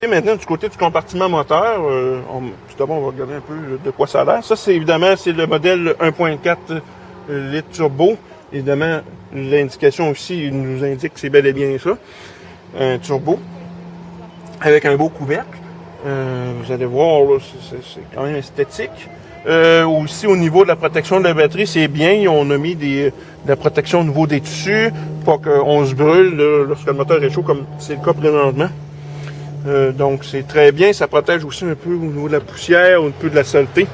Et maintenant, du côté du compartiment moteur, tout d'abord, on va regarder un peu de quoi ça a l'air. Ça, c'est évidemment, c'est le modèle 1.4 litres turbo. Évidemment, l'indication aussi nous indique que c'est bel et bien ça. Un turbo. Avec un beau couvercle. Vous allez voir, là, c'est quand même esthétique. Aussi, au niveau de la protection de la batterie, c'est bien. On a mis de la protection au niveau des tissus, pas qu'on se brûle là, lorsque le moteur est chaud, comme c'est le cas présentement. Donc, c'est très bien. Ça protège aussi un peu au niveau de la poussière, un peu de la saleté,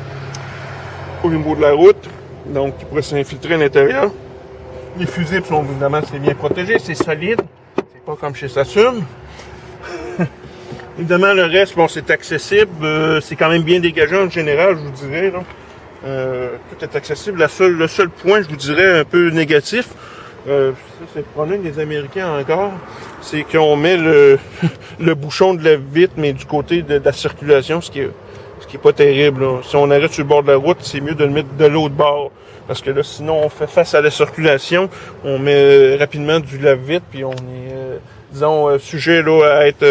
au niveau de la route. Donc, il pourrait s'infiltrer à l'intérieur. Les fusibles sont évidemment c'est bien protégé, c'est solide. C'est pas comme chez Saturn. Évidemment, le reste, bon, c'est accessible. C'est quand même bien dégagé en général, je vous dirais. Là. Tout est accessible. Le seul point, je vous dirais, un peu négatif, ça, c'est le problème des Américains encore, c'est qu'on met le bouchon de la vitre, mais du côté de la circulation, ce qui est pas terrible. Là. Si on arrête sur le bord de la route, c'est mieux de le mettre de l'autre bord. Parce que là, sinon, on fait face à la circulation, on met rapidement du lave-vitre, puis on est, disons, sujet là, à être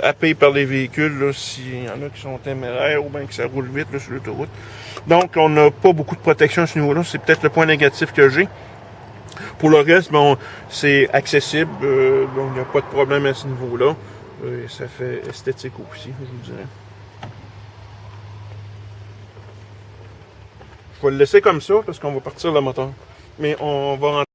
happé par les véhicules, s'il y en a qui sont téméraires ou bien que ça roule vite là, sur l'autoroute. Donc, on n'a pas beaucoup de protection à ce niveau-là. C'est peut-être le point négatif que j'ai. Pour le reste, bon, c'est accessible, donc il n'y a pas de problème à ce niveau-là. Et ça fait esthétique aussi, je vous dirais. Je vais le laisser comme ça parce qu'on va partir le moteur. Mais on va rentrer.